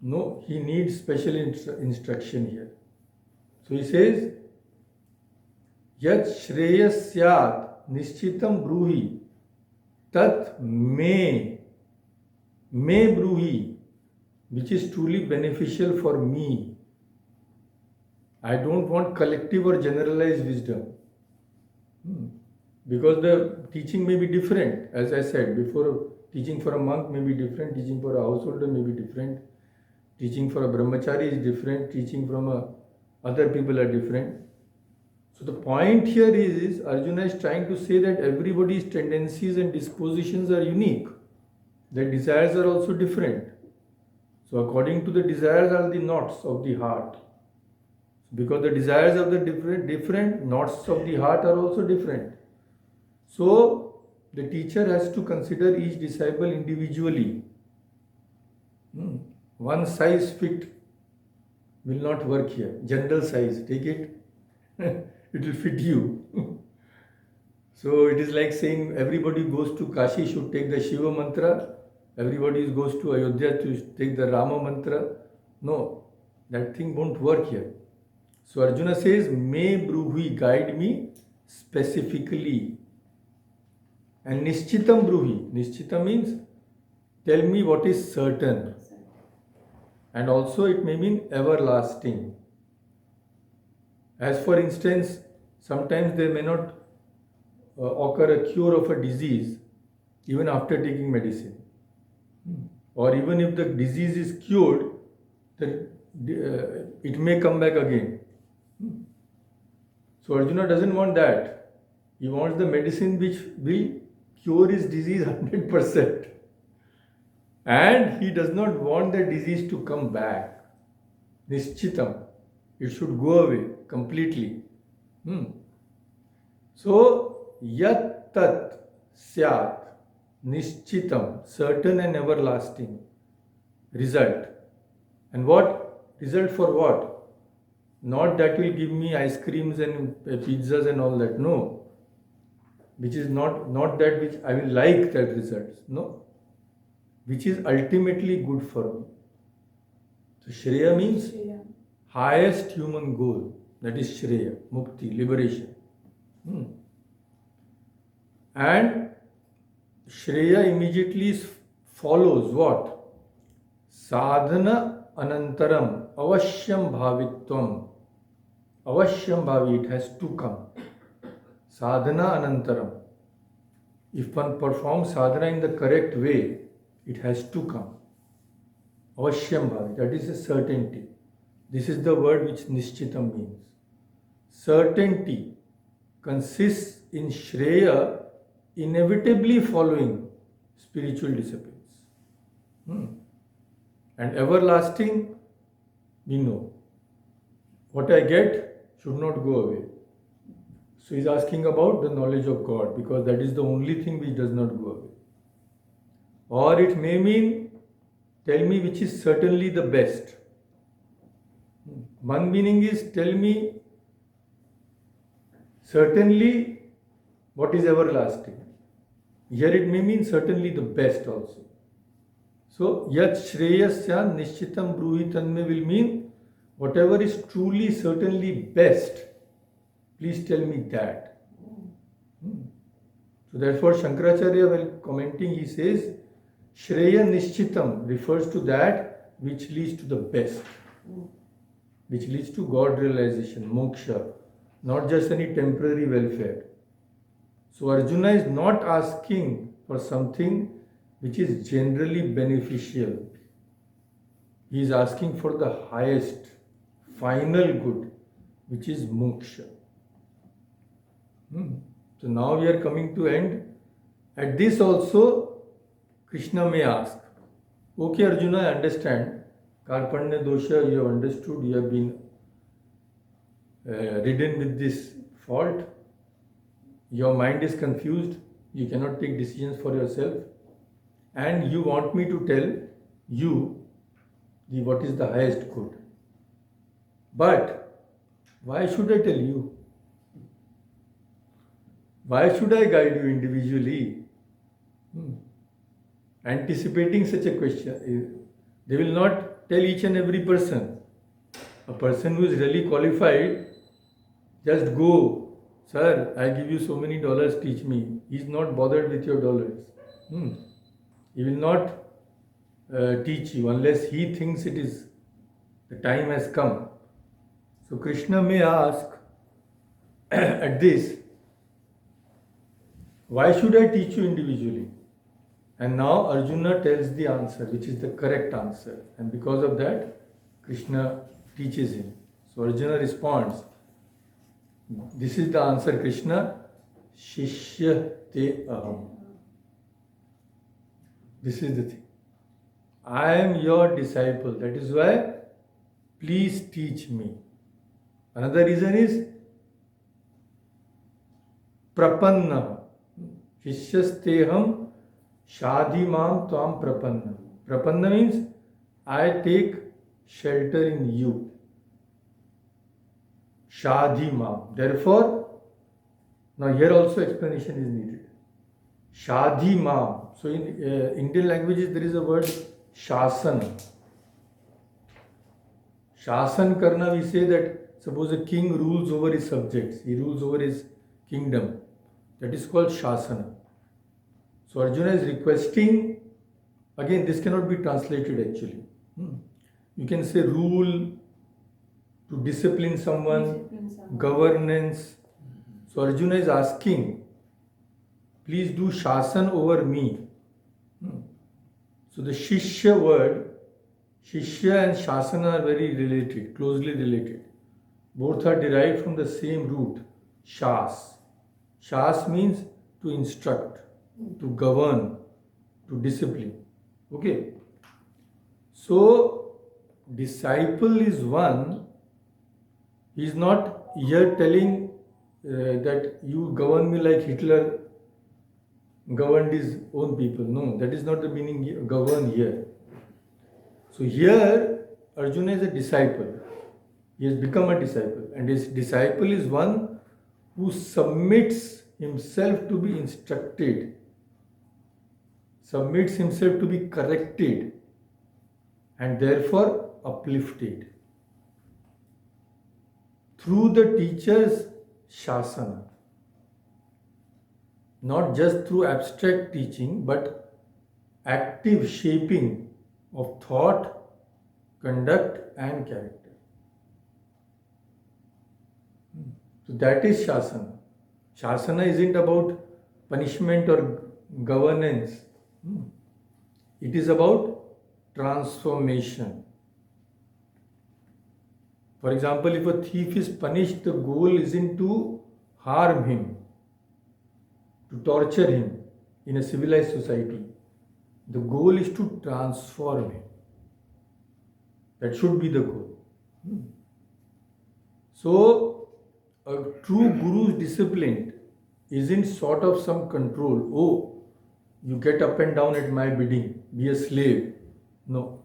[SPEAKER 1] no, he needs special instruction here. So he says, Yat Shreyasyat Nishchitam Bruhi Tat Me Bruhi, which is truly beneficial for me. I don't want collective or generalized wisdom. Because the teaching may be different. As I said before, teaching for a monk may be different, teaching for a householder may be different, teaching for a brahmachari is different, teaching from other people are different. So the point here is Arjuna is trying to say that everybody's tendencies and dispositions are unique. Their desires are also different. So according to the desires are the knots of the heart. Because the desires of the different knots of the heart are also different. So the teacher has to consider each disciple individually. One size fit will not work here. General size, take it, it will fit you. So it is like saying everybody goes to Kashi should take the Shiva mantra, everybody goes to Ayodhya to take the Rama mantra. No, that thing won't work here. So Arjuna says, Me Bruhi, guide me specifically. And Nishchitam Bruhi. Nishchitam means tell me what is certain. And also it may mean everlasting. As for instance, sometimes there may not occur a cure of a disease even after taking medicine. Or even if the disease is cured, it may come back again. So Arjuna doesn't want that. He wants the medicine which will cure his disease 100%. And he does not want the disease to come back. Nishchitam. It should go away completely. So, yat tat syat nishchitam, certain and everlasting result. And what? Result for what? Not that will give me ice creams and pizzas and all that. No. Which is not that which I will like that results. No. Which is ultimately good for me. So Shreya means highest human goal. That is Shreya, Mukti, liberation. And Shreya immediately follows what? Sadhana anantaram avashyam bhavitvam. Avashyam bhavi, it has to come. Sadhana anantaram. If one performs sadhana in the correct way, it has to come. Avashyam bhavi, that is a certainty. This is the word which nishchitam means. Certainty consists in Shreya inevitably following spiritual disciplines. And everlasting, we know. What I get should not go away. So he's asking about the knowledge of God, because that is the only thing which does not go away. Or it may mean, tell me which is certainly the best. One meaning is, tell me certainly what is everlasting. Here it may mean certainly the best also. So, yat shreyasya nishchitam bruhi tanme will mean whatever is truly, certainly best, please tell me that. So, therefore, Shankaracharya, while commenting, he says, Shreya nishchitam refers to that which leads to the best, which leads to God realization, moksha, not just any temporary welfare. So Arjuna is not asking for something which is generally beneficial. He is asking for the highest, final good, which is moksha. So now we are coming to end. At this also, Krishna may ask, okay Arjuna, I understand. Karpanya dosha, you have understood, you have been ridden with this fault. Your mind is confused, you cannot take decisions for yourself, and you want me to tell you what is the highest good. But why should I tell you? Why should I guide you individually? Anticipating such a question, they will not tell each and every person. A person who is really qualified, just go. Sir, I give you so many dollars, teach me. He is not bothered with your dollars. He will not teach you unless he thinks it is, the time has come. So Krishna may ask at this, why should I teach you individually? And now Arjuna tells the answer, which is the correct answer. And because of that, Krishna teaches him. So Arjuna responds, this is the answer, Krishna, Shishya te aham. This is the thing. I am your disciple. That is why, please teach me. Another reason is prapanna. Shishyasteham shadhimam tvam prapanna. Prapanna means I take shelter in you. Shadhimam. Therefore, now here also explanation is needed. Shadhimam. So in Indian languages there is a word shasan. Shasan karna, we say that suppose a king rules over his subjects, he rules over his kingdom. That is called shasana. So Arjuna is requesting, again this cannot be translated actually. You can say rule, to discipline someone, governance. So Arjuna is asking, please do shasan over me. So the shishya word, shishya and shasana are very related, closely related. Both are derived from the same root, shas. Shas means to instruct, to govern, to discipline. Okay. So disciple is one. He is not here telling that you govern me like Hitler governed his own people. No, that is not the meaning govern here. So here Arjuna is a disciple. He has become a disciple, and his disciple is one who submits himself to be instructed, submits himself to be corrected, and therefore uplifted through the teacher's shasana. not just through abstract teaching, but active shaping of thought, conduct, and character. So that is Shasana. Shasana isn't about punishment or governance. It is about transformation. For example, if a thief is punished, the goal isn't to harm him, to torture him in a civilized society. The goal is to transform him. That should be the goal. So, a true guru's discipline isn't sort of some control. Oh, you get up and down at my bidding, be a slave. No.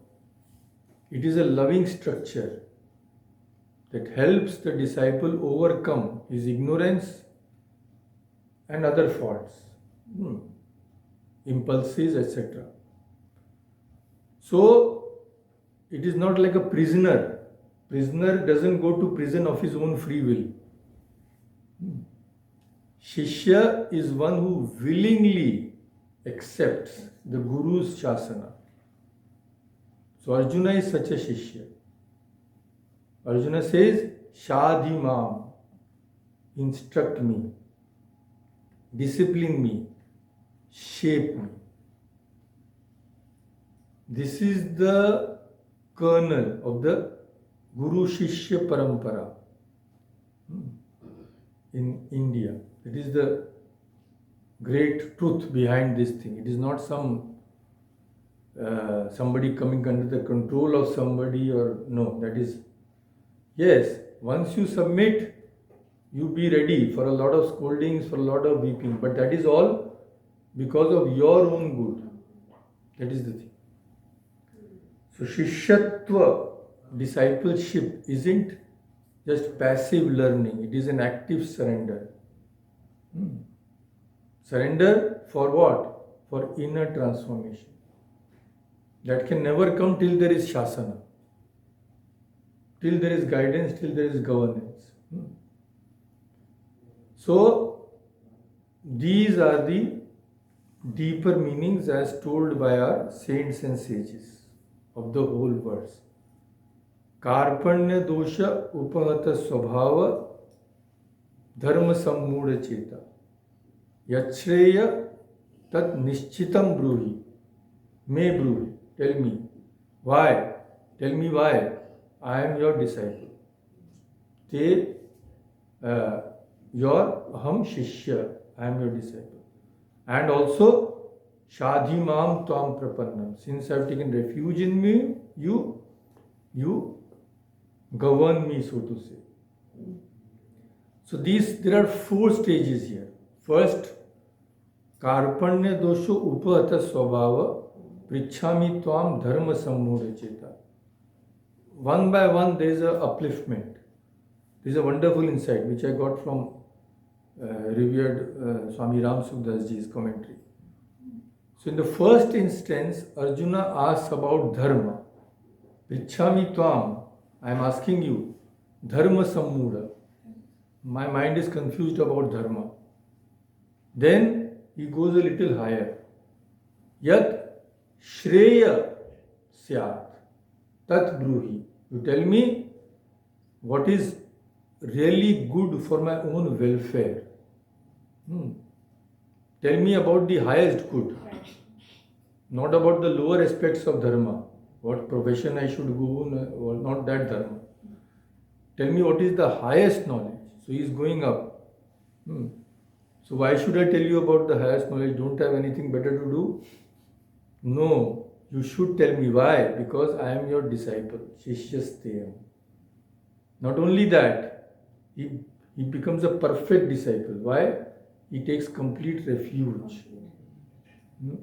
[SPEAKER 1] It is a loving structure that helps the disciple overcome his ignorance and other faults, impulses, etc. So, it is not like a prisoner. Prisoner doesn't go to prison of his own free will. Shishya is one who willingly accepts the Guru's Shasana. So Arjuna is such a Shishya. Arjuna says, Shadhi Mam, instruct me, discipline me, shape me. This is the kernel of the Guru Shishya Parampara in India. It is the great truth behind this thing. It is not somebody coming under the control of somebody, or no, that is, yes, once you submit, you be ready for a lot of scoldings, for a lot of weeping, but that is all because of your own good. That is the thing. So Shishyatva, discipleship, isn't just passive learning, it is an active surrender. Surrender for what? For inner transformation. That can never come till there is Shasana, till there is guidance, till there is governance. So, these are the deeper meanings as told by our saints and sages of the whole verse. Karpanya dosha upahata swabhava dharma sammudha cheta yachreya tat nishchitam bruhi me bruhi. Tell me why. Tell me why I am your disciple. Te your aham shishya. I am your disciple. And also Shadhi Mam Tvam Prapannam. Since I have taken refuge in me, you govern me, so to say. So there are 4 stages here. First, Karpanya dosho upahata swabhava prichhami tvam dharma sammudha cheta. One by one there is a upliftment. There is a wonderful insight which I got from revered Swami Ram Sukdas ji's commentary. So in the first instance, Arjuna asks about dharma. Prichhami tvam, I am asking you, dharma sammudha. My mind is confused about dharma. Then he goes a little higher. Yat shreya syat tat bruhi. You tell me what is really good for my own welfare. Tell me about the highest good, not about the lower aspects of dharma. What profession I should go, not that dharma. Tell me what is the highest knowledge. So he is going up. So why should I tell you about the highest knowledge? Don't have anything better to do? No, you should tell me why. Because I am your disciple. Shishyasteyam. Not only that, he becomes a perfect disciple. Why? He takes complete refuge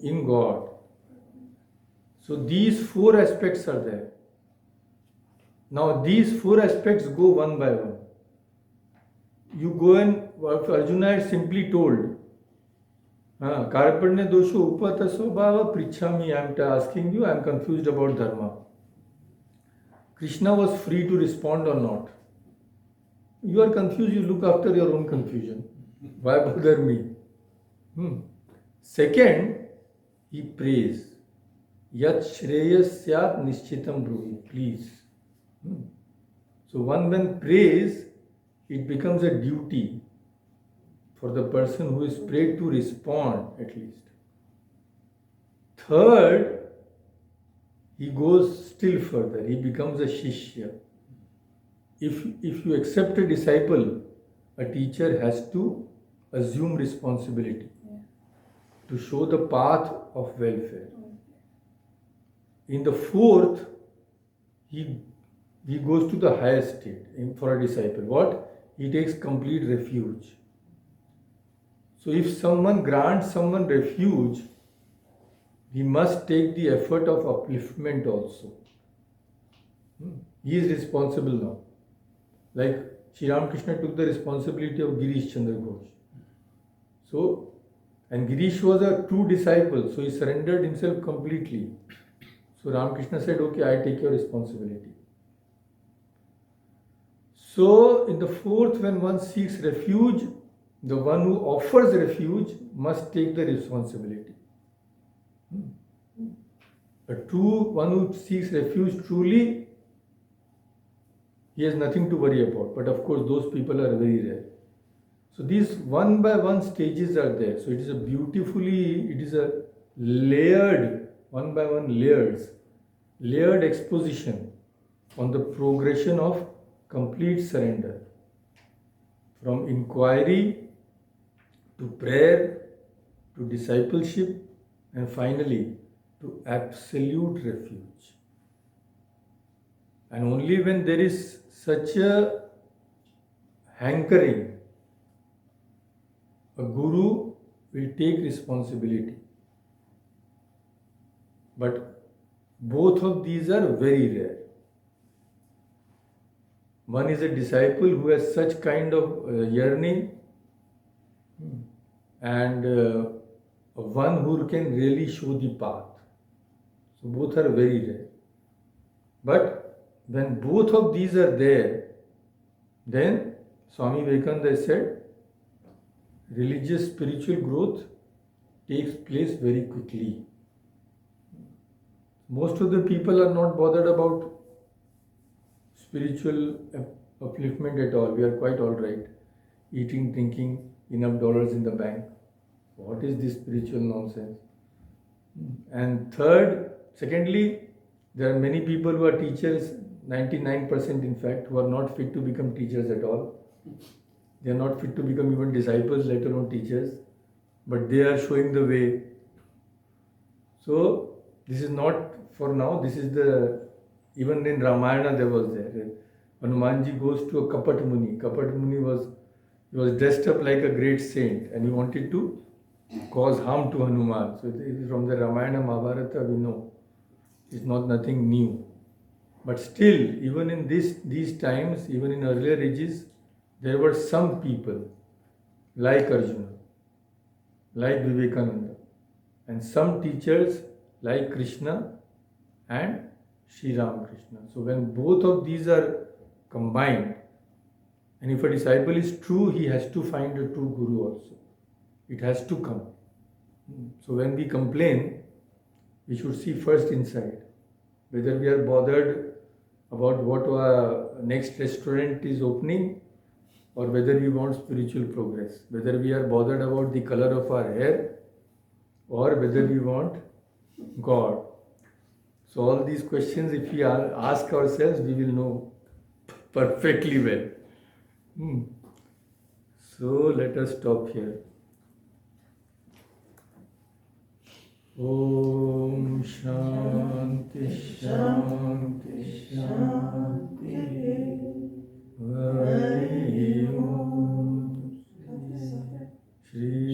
[SPEAKER 1] in God. So these 4 aspects are there. Now these 4 aspects go one by one. You go and Arjuna had simply told, Karpanya dosho upahata swabhava prichhami, I am asking you, I am confused about dharma. Krishna was free to respond or not. You are confused, you look after your own confusion. Why bother me? Second, he prays. Yat shreyas syat nishchitam bruhi. Please. So one when prays, it becomes a duty for the person who is prayed to respond at least. Third, he goes still further. He becomes a shishya. If you accept a disciple, a teacher has to assume responsibility to show the path of welfare. In the fourth, he goes to the higher state for a disciple. What? He takes complete refuge. So if someone grants someone refuge, he must take the effort of upliftment also. He is responsible now. Like Sri Krishna took the responsibility of Girish Chandra Ghosh. So, and Girish was a true disciple, so he surrendered himself completely. So Ramakrishna said, okay, I take your responsibility. So in the fourth, when one seeks refuge, the one who offers refuge must take the responsibility. A true one who seeks refuge truly, he has nothing to worry about. But of course, those people are very rare. So these one by one stages are there. So it is a layered, one by one layered exposition on the progression of complete surrender. From inquiry to prayer to discipleship and finally to absolute refuge. And only when there is such a hankering, a guru will take responsibility. But both of these are very rare. One is a disciple who has such kind of yearning, and one who can really show the path. So both are very rare. But when both of these are there, then Swami Vivekananda said, religious spiritual growth takes place very quickly. Most of the people are not bothered about spiritual upliftment at all. We are quite all right. Eating, drinking, enough dollars in the bank. What is this spiritual nonsense? And secondly, there are many people who are teachers, 99% in fact, who are not fit to become teachers at all. They are not fit to become even disciples, let alone teachers. But they are showing the way. So, this is not for now. This is even in Ramayana there was there. Hanumanji goes to a Kapat Muni. Kapat Muni was dressed up like a great saint and he wanted to cause harm to Hanuman. So from the Ramayana Mahabharata we know it's nothing new. But still, even in these times, even in earlier ages, there were some people like Arjuna, like Vivekananda, and some teachers like Krishna and Sri Krishna. So when both of these are combined, and if a disciple is true, he has to find a true guru also. It has to come. So when we complain, we should see first inside whether we are bothered about what next restaurant is opening or whether we want spiritual progress, whether we are bothered about the color of our hair or whether we want God. So all these questions, if we ask ourselves, we will know perfectly well. So let us stop here. Om Shanti Shanti Shanti Hari Om Shri